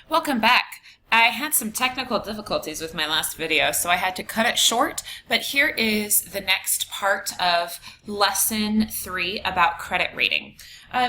Welcome back. I had some technical difficulties with my last video, so I had to cut it short, but here is the next part of lesson 3 about credit rating.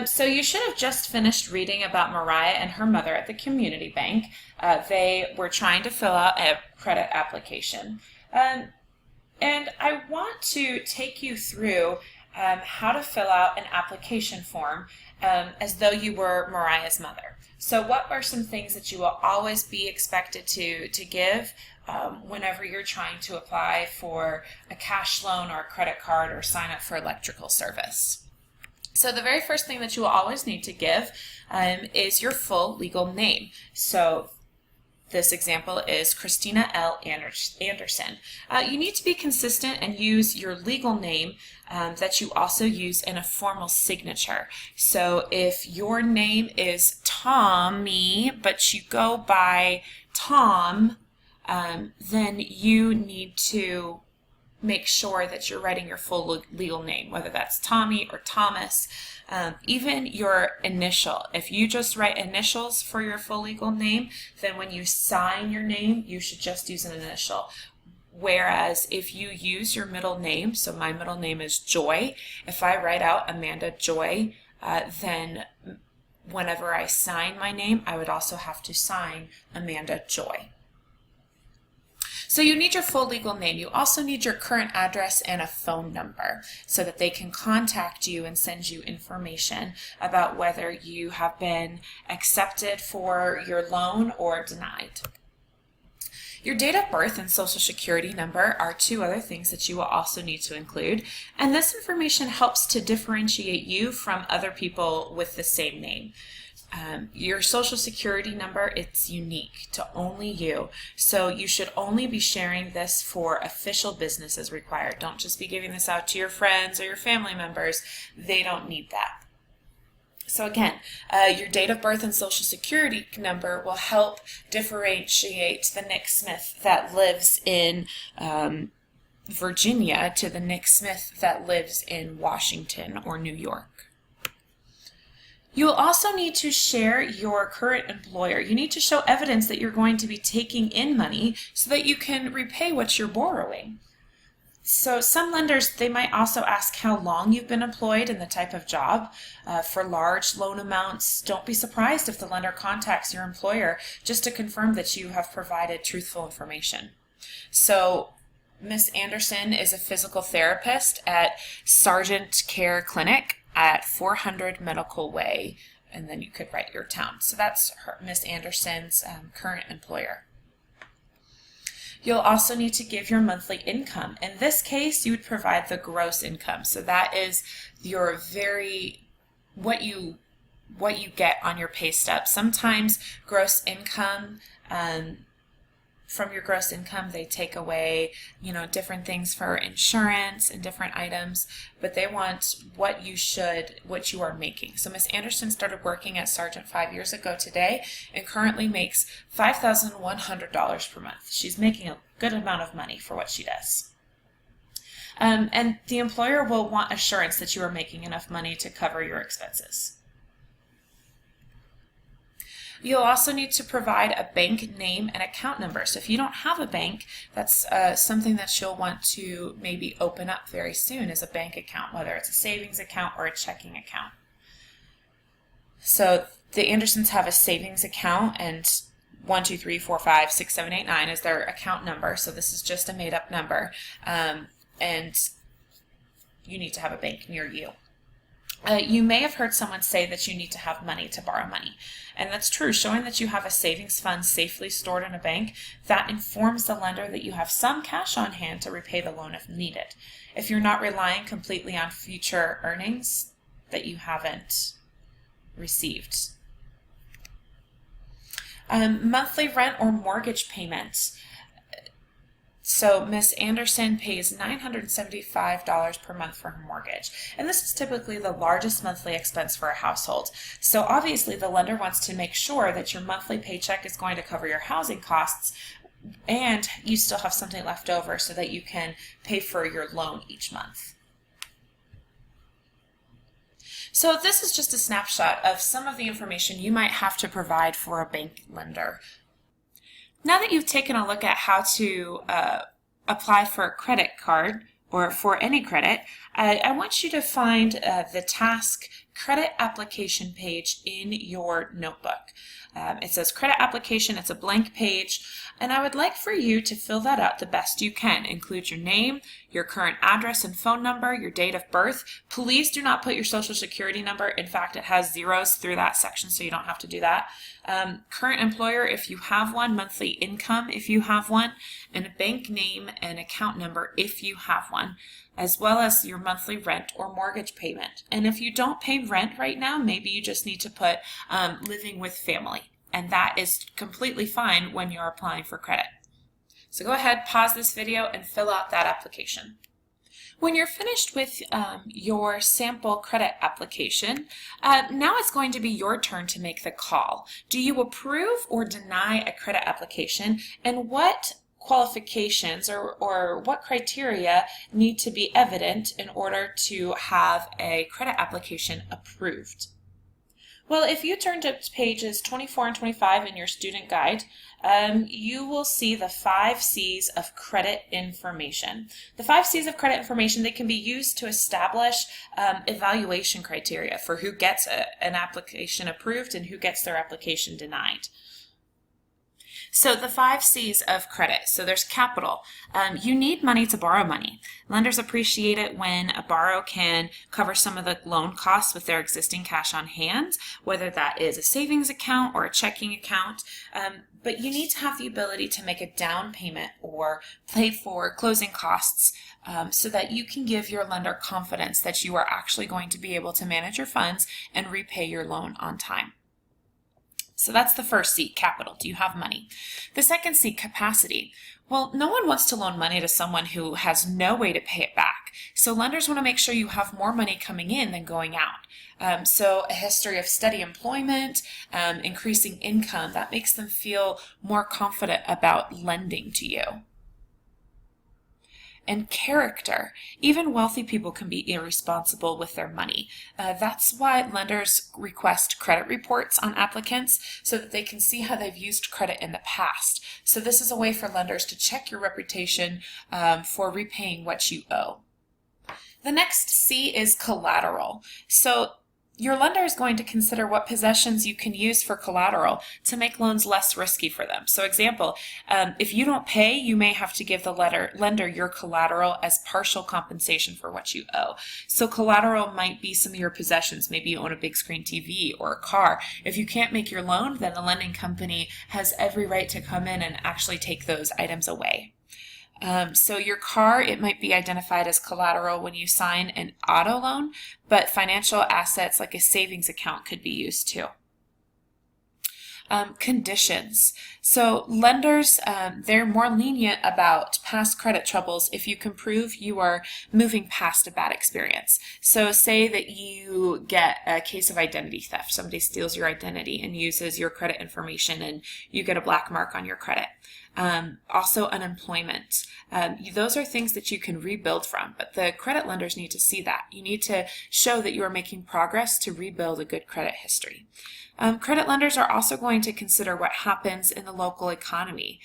So you should have just finished reading about Mariah and her mother at the community bank. They were trying to fill out a credit application. And I want to take you through how to fill out an application form as though you were Mariah's mother. So what are some things that you will always be expected to give whenever you're trying to apply for a cash loan or a credit card or sign up for electrical service? So the very first thing that you will always need to give is your full legal name. So this example is Christina L. Anderson. You need to be consistent and use your legal name that you also use in a formal signature. So if your name is Tommy, but you go by Tom, then you need to make sure that you're writing your full legal name, whether that's Tommy or Thomas. Even your initial. If you just write initials for your full legal name, then when you sign your name, you should just use an initial. Whereas if you use your middle name, so my middle name is Joy, if I write out Amanda Joy, then whenever I sign my name, I would also have to sign Amanda Joy. So you need your full legal name. You also need your current address and a phone number so that they can contact you and send you information about whether you have been accepted for your loan or denied. Your date of birth and social security number are two other things that you will also need to include, and this information helps to differentiate you from other people with the same name. Your social security number, it's unique to only you, so you should only be sharing this for official business as required. Don't just be giving this out to your friends or your family members. They don't need that. So again, your date of birth and social security number will help differentiate the Nick Smith that lives in Virginia to the Nick Smith that lives in Washington or New York. You will also need to share your current employer. You need to show evidence that you're going to be taking in money so that you can repay what you're borrowing. So some lenders, they might also ask how long you've been employed and the type of job. For large loan amounts, don't be surprised if the lender contacts your employer just to confirm that you have provided truthful information. So Miss Anderson is a physical therapist at Sargent Care Clinic at 400 Medical Way, and then you could write your town. So that's Miss Anderson's current employer. You'll also need to give your monthly income. In this case, you would provide the gross income. So that is your what you get on your pay stub. Sometimes gross income, from your gross income, they take away, different things for insurance and different items, but they want what you are making. So Miss Anderson started working at Sargent 5 years ago today and currently makes $5,100 per month. She's making a good amount of money for what she does. And the employer will want assurance that you are making enough money to cover your expenses. You'll also need to provide a bank name and account number. So if you don't have a bank, that's something that you'll want to maybe open up very soon as a bank account, whether it's a savings account or a checking account. So the Andersons have a savings account, and 1, 2, 3, 4, 5, 6, 7, 8, 9 is their account number. So this is just a made-up number, and you need to have a bank near you. You may have heard someone say that you need to have money to borrow money, and that's true. Showing that you have a savings fund safely stored in a bank, that informs the lender that you have some cash on hand to repay the loan if needed. If you're not relying completely on future earnings that you haven't received. Monthly rent or mortgage payments. So Miss Anderson pays $975 per month for her mortgage, and this is typically the largest monthly expense for a household. So obviously the lender wants to make sure that your monthly paycheck is going to cover your housing costs and you still have something left over so that you can pay for your loan each month. So this is just a snapshot of some of the information you might have to provide for a bank lender. Now that you've taken a look at how to apply for a credit card or for any credit, I want you to find the task credit application page in your notebook. It says credit application, it's a blank page, and I would like for you to fill that out the best you can. Include your name, your current address and phone number, your date of birth. Please do not put your social security number. In fact, it has zeros through that section, so you don't have to do that. Current employer, if you have one, monthly income, if you have one, and a bank name and account number, if you have one, as well as your monthly rent or mortgage payment. And if you don't pay rent right now, maybe you just need to put living with family. And that is completely fine when you're applying for credit. So go ahead, pause this video, and fill out that application. When you're finished with your sample credit application, now it's going to be your turn to make the call. Do you approve or deny a credit application, and what qualifications or what criteria need to be evident in order to have a credit application approved? Well, if you turn to pages 24 and 25 in your student guide, you will see the 5 C's of credit information. The 5 C's of credit information, they can be used to establish evaluation criteria for who gets an application approved and who gets their application denied. So the 5 C's of credit. So there's capital. You need money to borrow money. Lenders appreciate it when a borrower can cover some of the loan costs with their existing cash on hand, whether that is a savings account or a checking account. But you need to have the ability to make a down payment or pay for closing costs so that you can give your lender confidence that you are actually going to be able to manage your funds and repay your loan on time. So that's the first C, capital. Do you have money? The second C, capacity. Well, no one wants to loan money to someone who has no way to pay it back. So lenders want to make sure you have more money coming in than going out. So a history of steady employment, increasing income, that makes them feel more confident about lending to you. And character. Even wealthy people can be irresponsible with their money. That's why lenders request credit reports on applicants so that they can see how they've used credit in the past. So this is a way for lenders to check your reputation for repaying what you owe. The next C is collateral. So your lender is going to consider what possessions you can use for collateral to make loans less risky for them. So example, if you don't pay, you may have to give the lender your collateral as partial compensation for what you owe. So collateral might be some of your possessions. Maybe you own a big screen TV or a car. If you can't make your loan, then the lending company has every right to come in and actually take those items away. So your car, it might be identified as collateral when you sign an auto loan, but financial assets like a savings account could be used too. Conditions. So lenders, they're more lenient about past credit troubles if you can prove you are moving past a bad experience. So say that you get a case of identity theft. Somebody steals your identity and uses your credit information and you get a black mark on your credit. Also unemployment. Those are things that you can rebuild from, but the credit lenders need to see that. You need to show that you are making progress to rebuild a good credit history. Credit lenders are also going to consider what happens in the local economy.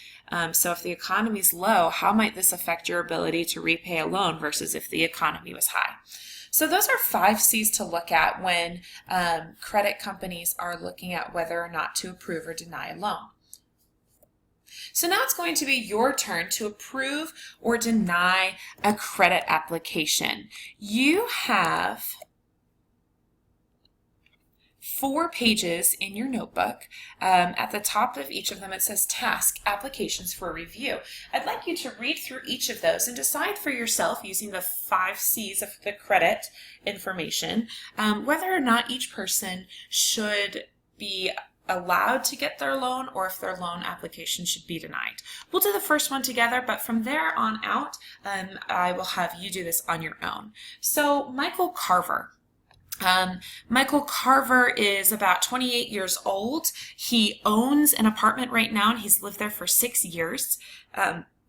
So if the economy is low, how might this affect your ability to repay a loan versus if the economy was high? So those are 5 C's to look at when credit companies are looking at whether or not to approve or deny a loan. So now it's going to be your turn to approve or deny a credit application. You have 4 pages in your notebook. At the top of each of them it says task applications for review. I'd like you to read through each of those and decide for yourself using the 5 C's of the credit information whether or not each person should be allowed to get their loan or if their loan application should be denied. We'll do the first one together, but from there on out, I will have you do this on your own. So Michael Carver. Michael Carver is about 28 years old. He owns an apartment right now and he's lived there for 6 years.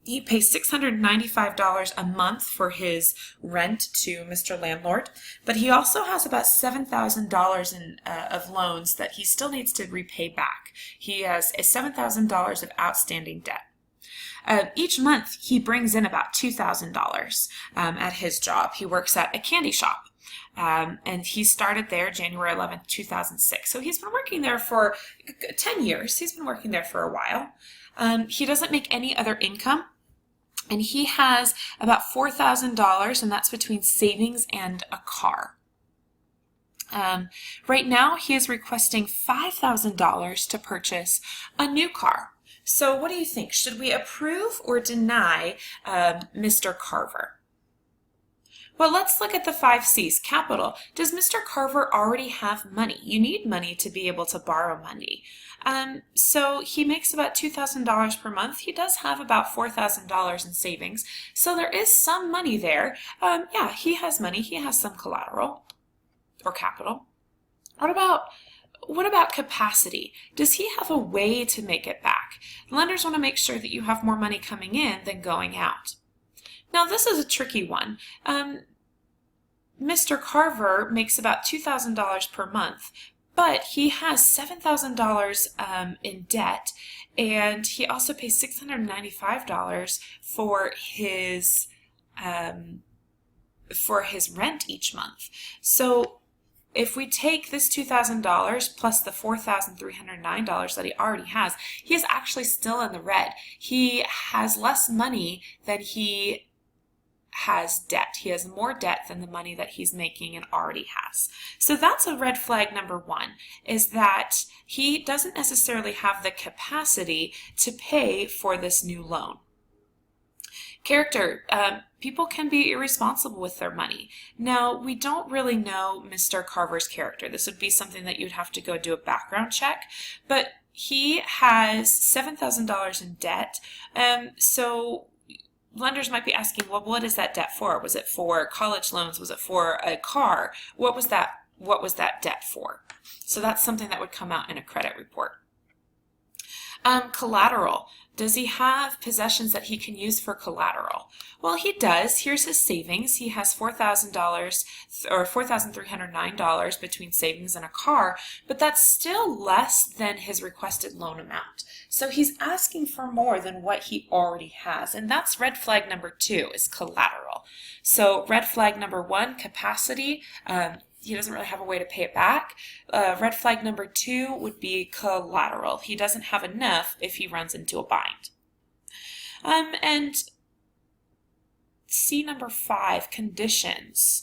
He pays $695 a month for his rent to Mr. Landlord, but he also has about $7,000 of loans that he still needs to repay back. He has $7,000 of outstanding debt. Each month, he brings in about $2,000 at his job. He works at a candy shop. And he started there January 11th, 2006. So he's been working there for 10 years. He's been working there for a while. He doesn't make any other income. And he has about $4,000, and that's between savings and a car. Right now, he is requesting $5,000 to purchase a new car. So what do you think? Should we approve or deny Mr. Carver? Well, let's look at the 5 C's. Capital. Does Mr. Carver already have money? You need money to be able to borrow money. So he makes about $2,000 per month. He does have about $4,000 in savings. So there is some money there. Yeah, he has money. He has some collateral or capital. What about capacity? Does he have a way to make it back? Lenders want to make sure that you have more money coming in than going out. Now, this is a tricky one. Mr. Carver makes about $2,000 per month, but he has $7,000 in debt, and he also pays $695 for his rent each month. So if we take this $2,000 plus the $4,309 that he already has, he is actually still in the red. He has less money than he has debt. He has more debt than the money that he's making and already has. So that's a red flag number 1, is that he doesn't necessarily have the capacity to pay for this new loan. Character. People can be irresponsible with their money. Now, we don't really know Mr. Carver's character. This would be something that you'd have to go do a background check, but he has $7,000 in debt. So lenders might be asking, well, what is that debt for? Was it for college loans? Was it for a car? What was that debt for? So that's something that would come out in a credit report. Collateral. Does he have possessions that he can use for collateral? Well, he does. Here's his savings. He has $4,000 or $4,309 between savings and a car, but that's still less than his requested loan amount. So he's asking for more than what he already has, and that's red flag number 2, is collateral. So red flag number 1, capacity. He doesn't really have a way to pay it back. Red flag number 2 would be collateral. He doesn't have enough if he runs into a bind. And C number 5, conditions.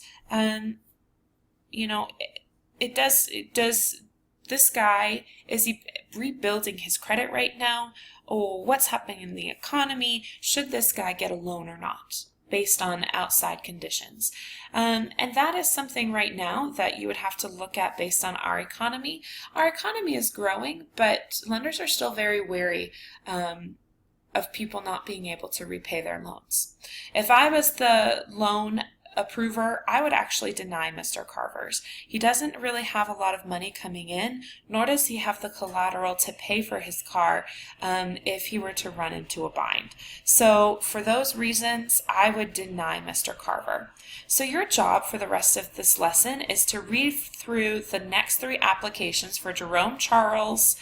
This guy, is he rebuilding his credit right now? Or what's happening in the economy? Should this guy get a loan or not, based on outside conditions? And that is something right now that you would have to look at based on our economy. Our economy is growing, but lenders are still very wary of people not being able to repay their loans. If I was the loan approver, I would actually deny Mr. Carver's. He doesn't really have a lot of money coming in, nor does he have the collateral to pay for his car if he were to run into a bind. So for those reasons, I would deny Mr. Carver. So your job for the rest of this lesson is to read through the next 3 applications for Jerome Charles,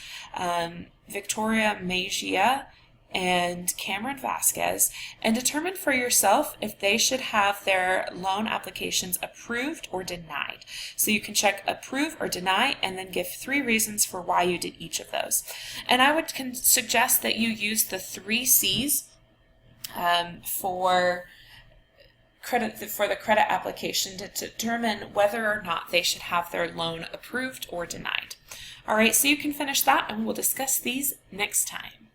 Victoria Magia, and Cameron Vasquez, and determine for yourself if they should have their loan applications approved or denied. So you can check approve or deny and then give 3 reasons for why you did each of those. And I would suggest that you use the 3 C's for the credit application to determine whether or not they should have their loan approved or denied. All right, so you can finish that, and we'll discuss these next time.